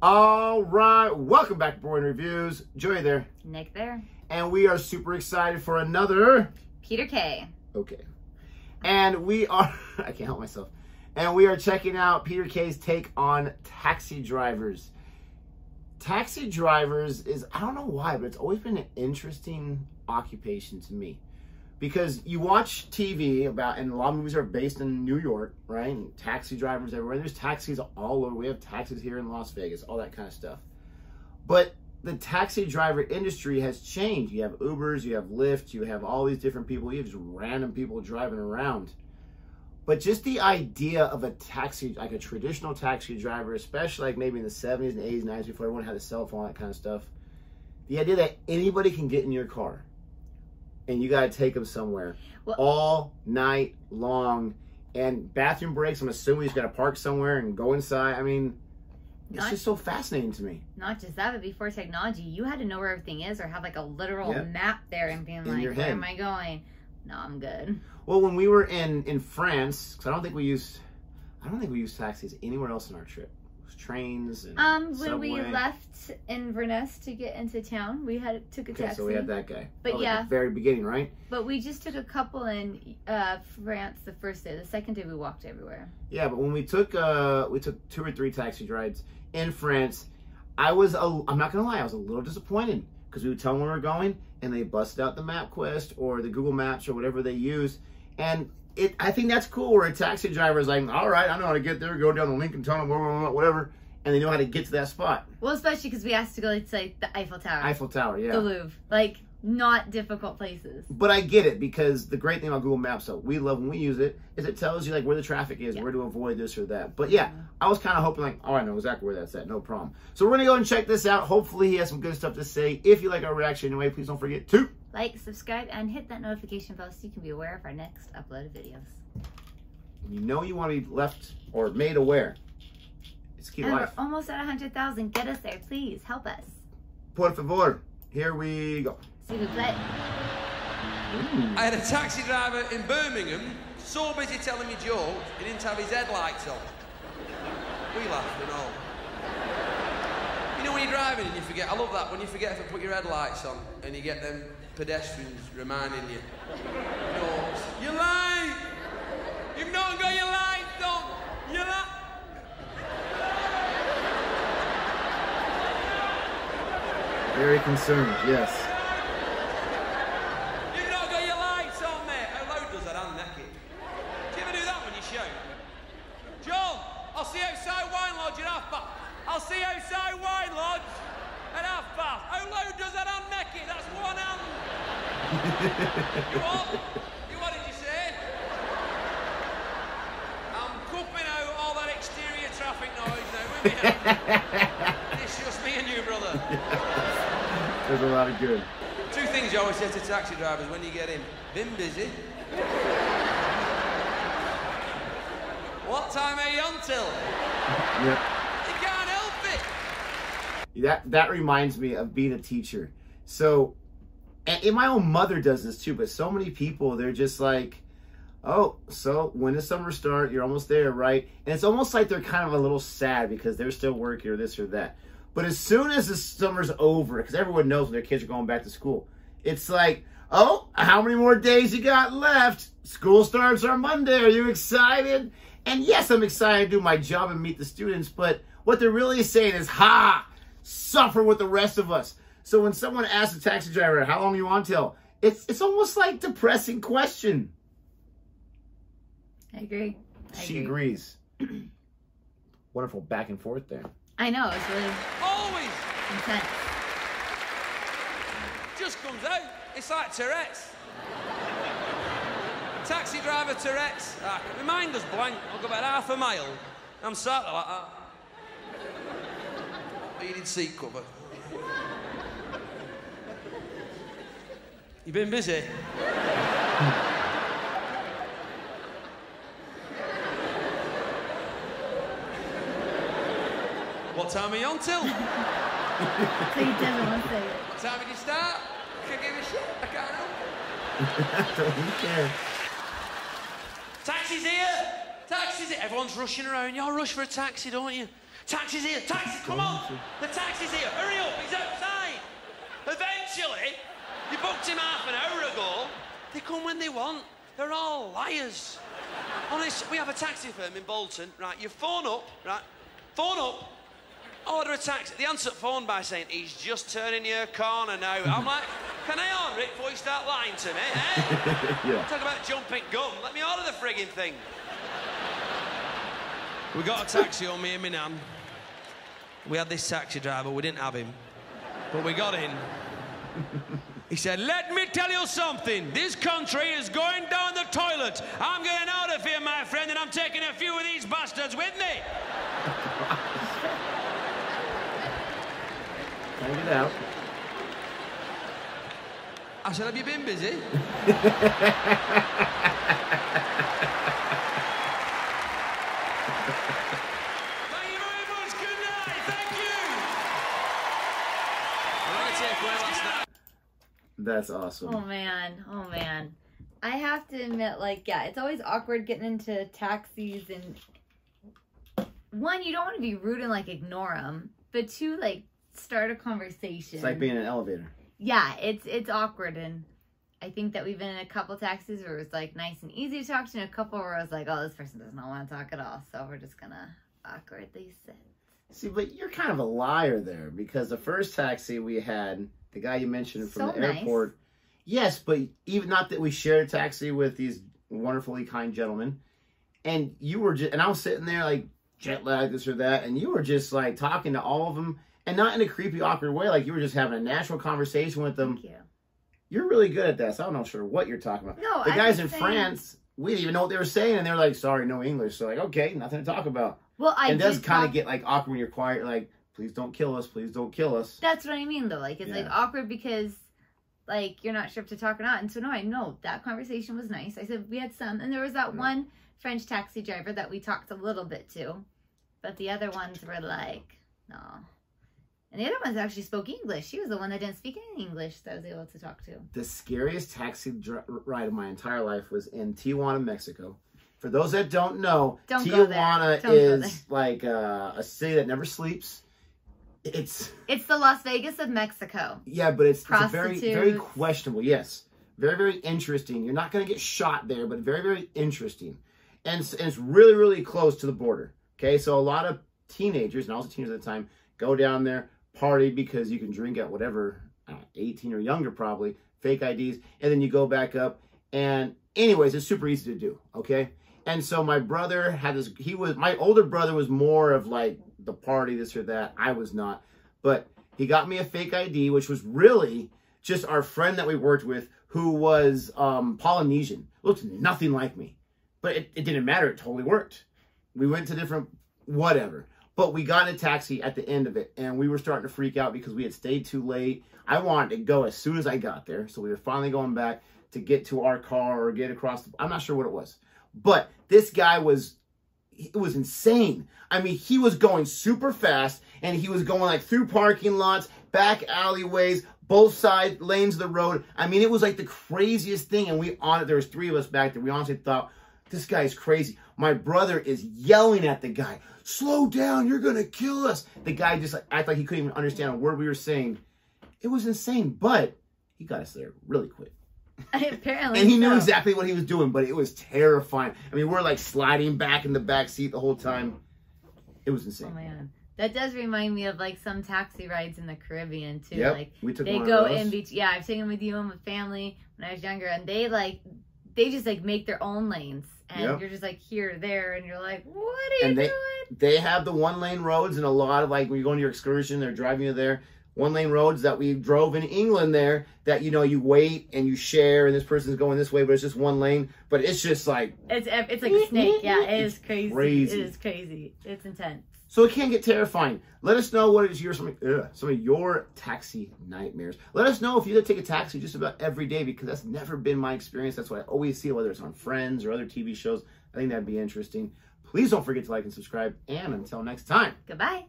All right, welcome back to Boring Reviews. Jodi there. Nick there. And we are super excited for another... Peter K. Okay. And we are... I can't help myself. And we are checking out Peter K's take on taxi drivers. Taxi drivers is, I don't know why, but it's always been an interesting occupation to me. Because you watch TV about, and a lot of movies are based in New York, right? And taxi drivers everywhere. There's taxis all over. We have taxis here in Las Vegas, all that kind of stuff. But the taxi driver industry has changed. You have Ubers, you have Lyft, you have all these different people. You have just random people driving around. But just the idea of a taxi, like a traditional taxi driver, especially like maybe in the 70s and 80s and 90s before everyone had a cell phone, that kind of stuff. The idea that anybody can get in your car and you got to take them somewhere all night long. And bathroom breaks, I'm assuming he's got to park somewhere and go inside. I mean, it's just so fascinating to me. Not just that, but before technology, you had to know where everything is or have like a literal map there and being like, where am I going? No, I'm good. Well, when we were in France, because I don't think we used taxis anywhere else on our trip. It was trains and subway. When we left Inverness to get into town, we took a taxi. So we had that guy. But yeah, at the very beginning, right? But we just took a couple in France the first day. The second day we walked everywhere. Yeah, but when we took 2 or 3 taxi rides in France, I'm not gonna lie, I was a little disappointed because we would tell them where we were going, and they busted out the MapQuest or the Google Maps or whatever they use, and I think that's cool where a taxi driver is like, all right, I know how to get there, go down the Lincoln Tunnel, blah, blah, blah, whatever, and they know how to get to that spot. Well, especially because we asked to go to like the Eiffel Tower. Eiffel Tower, yeah. The Louvre. Like, not difficult places. But I get it, because the great thing about Google Maps, though, we love when we use it, is it tells you like where the traffic is, where to avoid this or that. But yeah, I was kind of hoping like, oh, I know exactly where that's at, no problem. So we're going to go and check this out. Hopefully he has some good stuff to say. If you like our reaction anyway, please don't forget to like, subscribe, and hit that notification bell so you can be aware of our next uploaded videos. You know you want to be left or made aware. It's key life. We're almost at 100,000. Get us there, please. Help us. Por favor. Here we go. See the play. I had a taxi driver in Birmingham, so busy telling me jokes, he didn't have his headlights on. We laughed and all. You know when you're driving and you forget, I love that, when you forget to put your headlights on and you get them pedestrians reminding you, no, you're late! You've not got your lights on! You're late! Very concerned, yes. You've not got your lights on, mate. How loud does that hand naked? Do you ever do that when you shout? John, I'll see you outside Wine Lodge at 5:30. I'll see you outside Wine Lodge at 5:30. How loud does that hand naked? That's one hand. You what? What did you say? I'm cupping out all that exterior traffic noise now with me now. It's just me and you, brother. There's a lot of good. 2 things you always say to taxi drivers when you get in. Been busy. What time are you until? Yep. You can't help it. That reminds me of being a teacher. So, and my own mother does this too, but so many people, they're just like, oh, so when does summer start? You're almost there, right? And it's almost like they're kind of a little sad because they're still working or this or that. But as soon as the summer's over, because everyone knows when their kids are going back to school, it's like, oh, how many more days you got left? School starts on Monday. Are you excited? And yes, I'm excited to do my job and meet the students, but what they're really saying is, ha, suffer with the rest of us. So when someone asks a taxi driver, how long you on till? It's almost like a depressing question. I agree. She agrees. Wonderful back and forth there. I know, it's really always intense. Just comes out. It's like Tourette's. Taxi driver Tourette's. My mind goes blank. I'll go about ½ a mile. I'm sat there like that. Needed seat cover. You been busy? What time are you on till? So he doesn't want to say it. What time did you start? Can't give a shit. I can't help I don't care. Taxi's here! Taxi's here! Everyone's rushing around. You all rush for a taxi, don't you? Taxi's here, taxi, come on! The taxi's here, hurry up, he's outside! Eventually, you booked him half an hour ago. They come when they want. They're all liars. Honest, we have a taxi firm in Bolton, right? You phone up, right? Phone up, order a taxi. They answer the phone by saying, he's just turning your corner now. I'm like, can I order it before you start lying to me, eh? Yeah. Talk about jumping gum. Let me order the frigging thing. We got a taxi on me and my nan. We had this taxi driver, we didn't have him. But we got in. He said, let me tell you something. This country is going down the toilet. I'm getting out of here, my friend, and I'm taking a few of these bastards with me. Can I get out? I said, have you been busy? Thank you very much. Good night. Thank you. I'm going to take away last night. That's awesome. Oh man, oh man. I have to admit, like, yeah, it's always awkward getting into taxis, and one, you don't want to be rude and like ignore them, but two, like, start a conversation. It's like being in an elevator. Yeah, it's awkward, and I think that we've been in a couple taxis where it was like nice and easy to talk to, and a couple where I was like, oh, this person does not want to talk at all, so we're just gonna awkwardly sit. See, but you're kind of a liar there, because the first taxi we had, the guy you mentioned from the airport, nice. Yes, but even not that we shared a taxi with these wonderfully kind gentlemen, and you were just, and I was sitting there like jet lag, this or that, and you were just like talking to all of them, and not in a creepy, awkward way, like you were just having a natural conversation with them. Thank you. You're really good at that, so I'm not sure what you're talking about. No, the guys in France, we didn't even know what they were saying, and they were like, sorry, no English. So like, okay, nothing to talk about. Well, it does kind of get like awkward when you're quiet. You're like, please don't kill us. Please don't kill us. That's what I mean, though. Like, it's like awkward because like you're not sure if to talk or not. And so no, I know that conversation was nice. I said we had some, and there was that one French taxi driver that we talked a little bit to, but the other ones were like, no. And the other ones actually spoke English. She was the one that didn't speak any English that I was able to talk to. The scariest taxi ride of my entire life was in Tijuana, Mexico. For those that don't know, Tijuana is like a city that never sleeps. It's the Las Vegas of Mexico. Yeah, but it's very, very questionable. Yes, very, very interesting. You're not going to get shot there, but very, very interesting. And it's really, really close to the border. Okay, so a lot of teenagers, and I was a teenager at the time, go down there, party, because you can drink at whatever, 18 or younger probably, fake IDs, and then you go back up. And anyways, it's super easy to do. Okay. And so my brother had this, my older brother was more of like the party, this or that. I was not. But he got me a fake ID, which was really just our friend that we worked with who was Polynesian. Looked nothing like me. But it didn't matter. It totally worked. We went to different whatever. But we got in a taxi at the end of it, and we were starting to freak out because we had stayed too late. I wanted to go as soon as I got there. So we were finally going back to get to our car or get across. I'm not sure what it was. But this guy it was insane. I mean, he was going super fast, and he was going like through parking lots, back alleyways, both side lanes of the road. I mean, it was like the craziest thing. And there was three of us back there. We honestly thought, this guy's crazy. My brother is yelling at the guy, slow down, you're going to kill us. The guy just acted like he couldn't even understand a word we were saying. It was insane, but he got us there really quick. Apparently. And he knew exactly what he was doing, but it was terrifying. I mean, we're like sliding back in the back seat the whole time. It was insane. Oh, man. That does remind me of like some taxi rides in the Caribbean too. Yep, like we took they one go of those. in between. Yeah, I've taken with you and with family when I was younger, and they just like make their own lanes, and you're just like here, there, and you're like, what are you doing? They have the 1-lane roads, and a lot of like when you go on your excursion, they're driving you there. 1-lane roads that we drove in England there, that, you know, you wait and you share, and this person's going this way, but it's just 1 lane. But it's just like... It's like a snake. Yeah, it is crazy. It is crazy. It's intense. So it can get terrifying. Let us know what is some of your taxi nightmares. Let us know if you take a taxi just about every day, because that's never been my experience. That's what I always see, whether it's on Friends or other TV shows. I think that'd be interesting. Please don't forget to like and subscribe. And until next time. Goodbye.